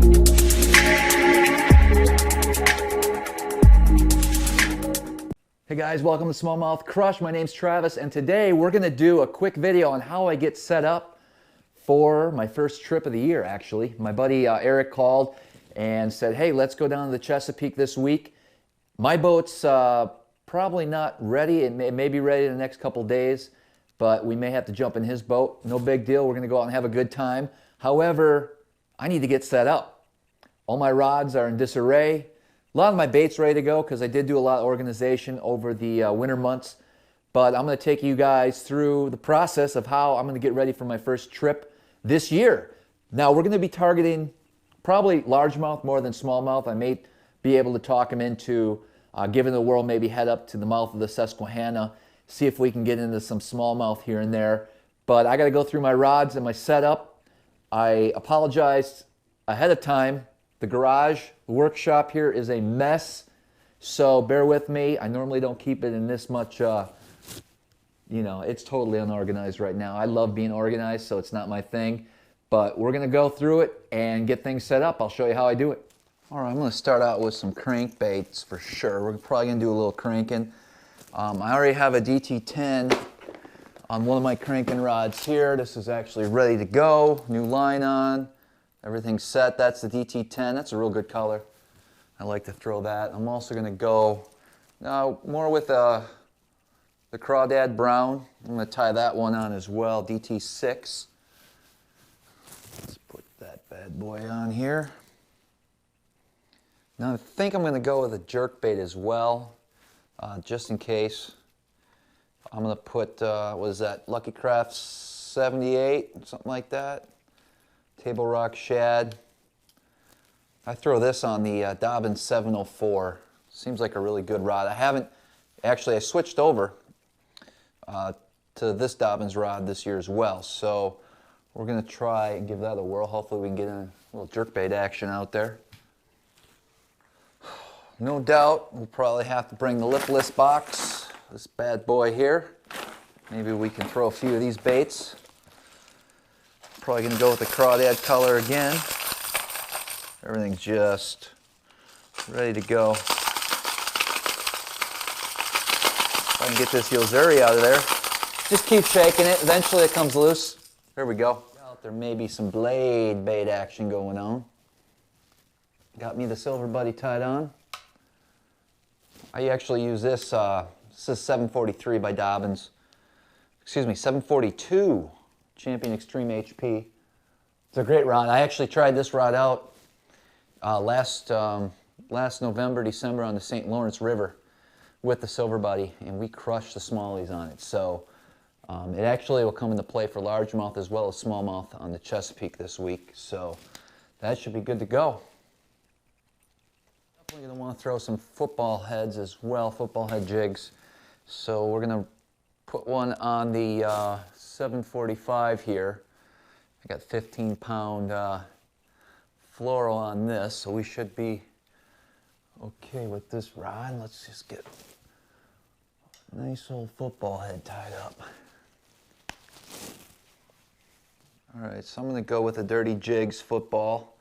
Hey guys, welcome to Smallmouth Crush. My name's Travis, and today we're going to do a quick video on how I get set up for my first trip of the year, actually. My buddy Eric called and said, hey, let's go down to the Chesapeake this week. My boat's probably not ready. It may be ready in the next couple days, but we may have to jump in his boat. No big deal. We're going to go out and have a good time. However, I need to get set up. All my rods are in disarray. A lot of my bait's ready to go because I did do a lot of organization over the winter months. But I'm going to take you guys through the process of how I'm going to get ready for my first trip this year. Now, we're going to be targeting probably largemouth more than smallmouth. I may be able to talk them into giving the world maybe head up to the mouth of the Susquehanna, see if we can get into some smallmouth here and there. But I got to go through my rods and my setup. I apologized ahead of time. The garage, the workshop here is a mess, so bear with me. I normally don't keep it in this much, it's totally unorganized right now. I love being organized, so it's not my thing. But we're going to go through it and get things set up. I'll show you how I do it. All right, I'm going to start out with some crankbaits for sure. We're probably going to do a little cranking. I already have a DT10 on one of my cranking rods here. This is actually ready to go. New line on. Everything's set. That's the DT10. That's a real good color. I like to throw that. I'm also going to go more with the Crawdad Brown. I'm going to tie that one on as well, DT6. Let's put that bad boy on here. Now I think I'm going to go with a jerkbait as well, just in case. I'm going to put, what is that, Lucky Craft 78, something like that. Table Rock Shad. I throw this on the Dobbins 704. Seems like a really good rod. I switched over to this Dobbins rod this year as well. So we're going to try and give that a whirl. Hopefully we can get in a little jerkbait action out there. No doubt we'll probably have to bring the lipless box, this bad boy here. Maybe we can throw a few of these baits. Probably going to go with the crawdad color again. Everything's just ready to go. If I can get this Yozuri out of there. Just keep shaking it. Eventually it comes loose. There we go. There may be some blade bait action going on. Got me the silver buddy tied on. I actually use this. This is 743 by Dobbins. Excuse me, 742. Champion Extreme HP. It's a great rod. I actually tried this rod out last November, December on the St. Lawrence River with the silver buddy, and we crushed the smallies on it. So it actually will come into play for largemouth as well as smallmouth on the Chesapeake this week. So that should be good to go. Definitely going to want to throw some football heads as well, football head jigs. So we're going to put one on the 745 here. I got 15-pound fluoro on this, so we should be okay with this rod. Let's just get a nice old football head tied up. All right, so I'm going to go with a Dirty Jigs football.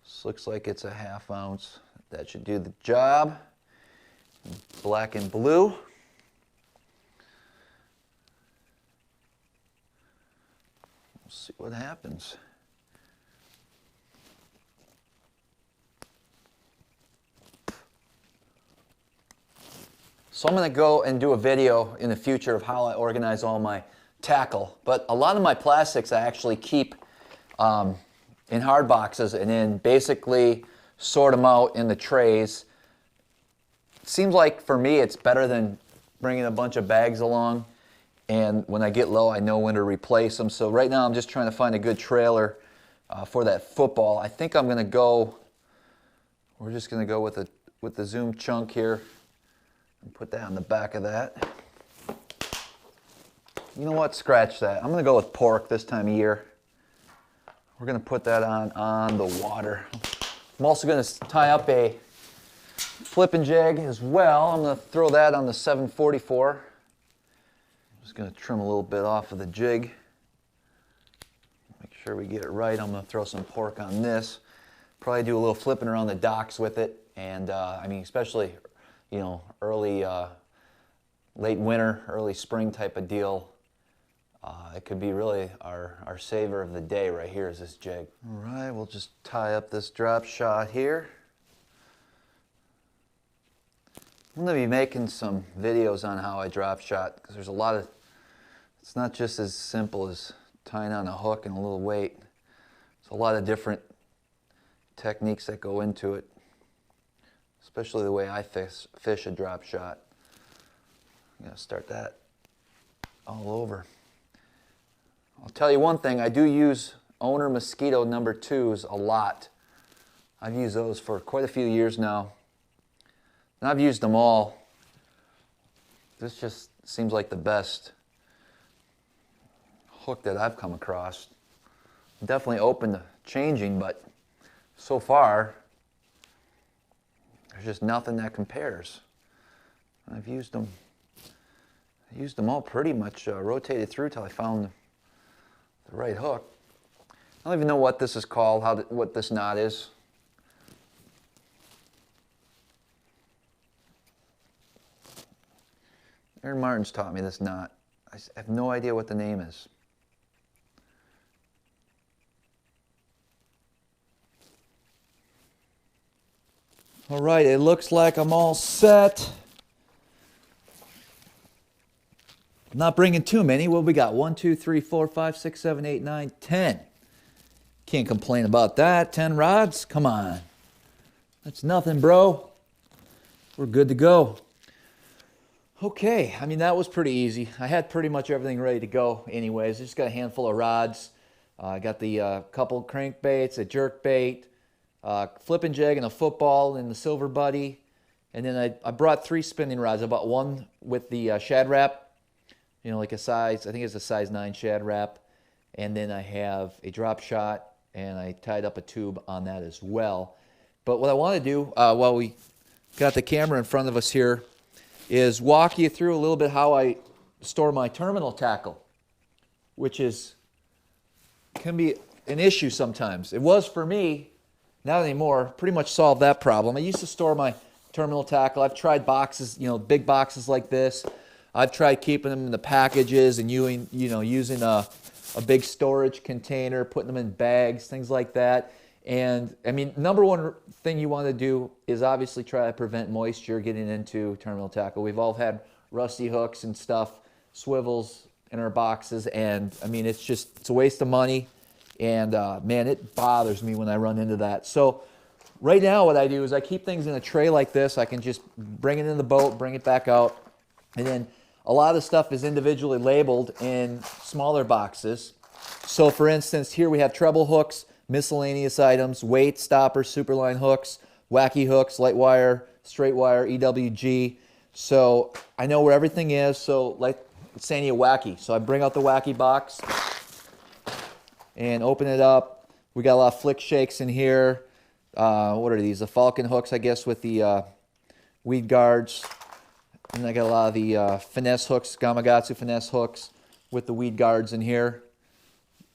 This looks like it's a 1/2 ounce. That should do the job. Black and blue. We'll see what happens. So I'm going to go and do a video in the future of how I organize all my tackle. But a lot of my plastics I actually keep in hard boxes and then basically sort them out in the trays. It seems like for me it's better than bringing a bunch of bags along. And when I get low, I know when to replace them. So right now I'm just trying to find a good trailer for that football. I think I'm going to go, we're just going to go with the Zoom chunk here and put that on the back of that. You know what? Scratch that. I'm going to go with pork this time of year. We're going to put that on the water. I'm also going to tie up a flipping jig as well. I'm going to throw that on the 744. Just going to trim a little bit off of the jig. Make sure we get it right. I'm going to throw some pork on this. Probably do a little flipping around the docks with it, and I mean, especially, you know, early, late winter, early spring type of deal. It could be really our saver of the day right here is this jig. All right, we'll just tie up this drop shot here. I'm going to be making some videos on how I drop shot, because there's a lot of, it's not just as simple as tying on a hook and a little weight. There's a lot of different techniques that go into it, especially the way I fish a drop shot. I'm going to start that all over. I'll tell you one thing, I do use Owner Mosquito number 2s a lot. I've used those for quite a few years now. And I've used them all. This just seems like the best hook that I've come across. I'm definitely open to changing, but so far, there's just nothing that compares. I've used them all pretty much, rotated through till I found the right hook. I don't even know what this is called, what this knot is. Aaron Martin's taught me this knot. I have no idea what the name is. All right, it looks like I'm all set. I'm not bringing too many. What we got? 1, 2, 3, 4, 5, 6, 7, 8, 9, 10. Can't complain about that. 10 rods? Come on. That's nothing, bro. We're good to go. Okay, I mean, that was pretty easy. I had pretty much everything ready to go anyways. I just got a handful of rods. I got the couple crankbaits, a jerk bait, flipping jig and a football and the silver buddy. And then I brought 3 spinning rods. I bought one with the shad wrap, you know, like a size, I think it's a size 9 shad wrap. And then I have a drop shot, and I tied up a tube on that as well. But what I want to do while we got the camera in front of us here is walk you through a little bit how I store my terminal tackle, which can be an issue sometimes. It was for me, not anymore. Pretty much solved that problem. I used to store my terminal tackle. I've tried boxes, you know, big boxes like this. I've tried keeping them in the packages and using a big storage container, putting them in bags, things like that. And I mean, number one thing you want to do is obviously try to prevent moisture getting into terminal tackle. We've all had rusty hooks and stuff, swivels in our boxes, and I mean, it's a waste of money. And man, it bothers me when I run into that. So right now what I do is I keep things in a tray like this. I can just bring it in the boat, bring it back out. And then a lot of the stuff is individually labeled in smaller boxes. So for instance, here we have treble hooks, miscellaneous items, weight, stoppers, superline hooks, wacky hooks, light wire, straight wire, EWG. So I know where everything is. So like saying a wacky. So I bring out the wacky box and open it up. We got a lot of flick shakes in here. What are these? The Falcon hooks, I guess, with the weed guards. And I got a lot of the finesse hooks, Gamakatsu finesse hooks with the weed guards in here.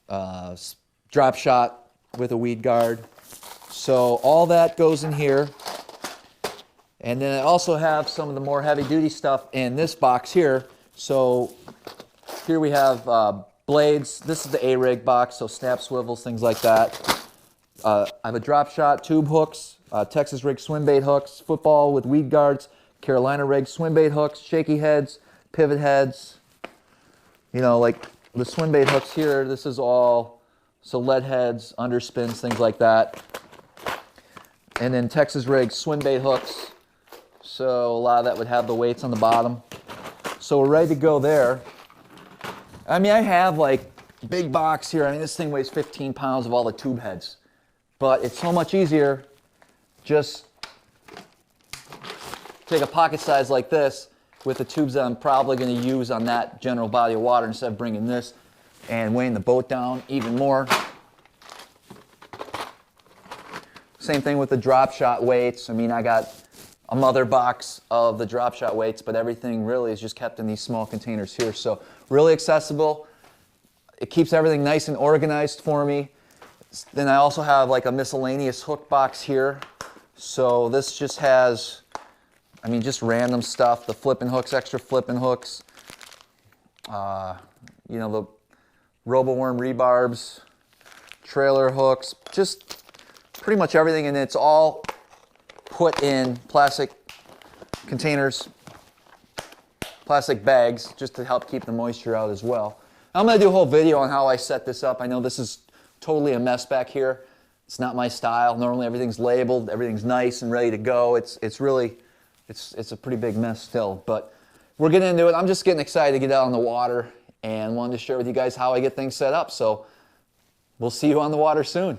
Drop shot with a weed guard. So all that goes in here. And then I also have some of the more heavy duty stuff in this box here. So here we have blades. This is the A-rig box, so snap swivels, things like that. I have a drop shot, tube hooks, Texas rig swim bait hooks, football with weed guards, Carolina rig swim bait hooks, shaky heads, pivot heads. You know, like the swim bait hooks here, this is all, so lead heads, underspins, things like that. And then Texas rig swim bait hooks. So a lot of that would have the weights on the bottom. So we're ready to go there. I mean, I have like big box here. I mean, this thing weighs 15 pounds of all the tube heads. But it's so much easier just take a pocket size like this with the tubes that I'm probably going to use on that general body of water instead of bringing this and weighing the boat down even more. Same thing with the drop shot weights. I mean, I got a mother box of the drop shot weights, but everything really is just kept in these small containers here. So really accessible. It keeps everything nice and organized for me. Then I also have like a miscellaneous hook box here. So this just has, I mean, just random stuff. The flipping hooks, extra flipping hooks. You know, the RoboWorm rebarbs, trailer hooks, just pretty much everything. And it's all put in plastic containers, plastic bags, just to help keep the moisture out as well. I'm going to do a whole video on how I set this up. I know this is totally a mess back here. It's not my style. Normally everything's labeled, everything's nice and ready to go. It's a pretty big mess still, but we're getting into it. I'm just getting excited to get out on the water and wanted to share with you guys how I get things set up. So we'll see you on the water soon.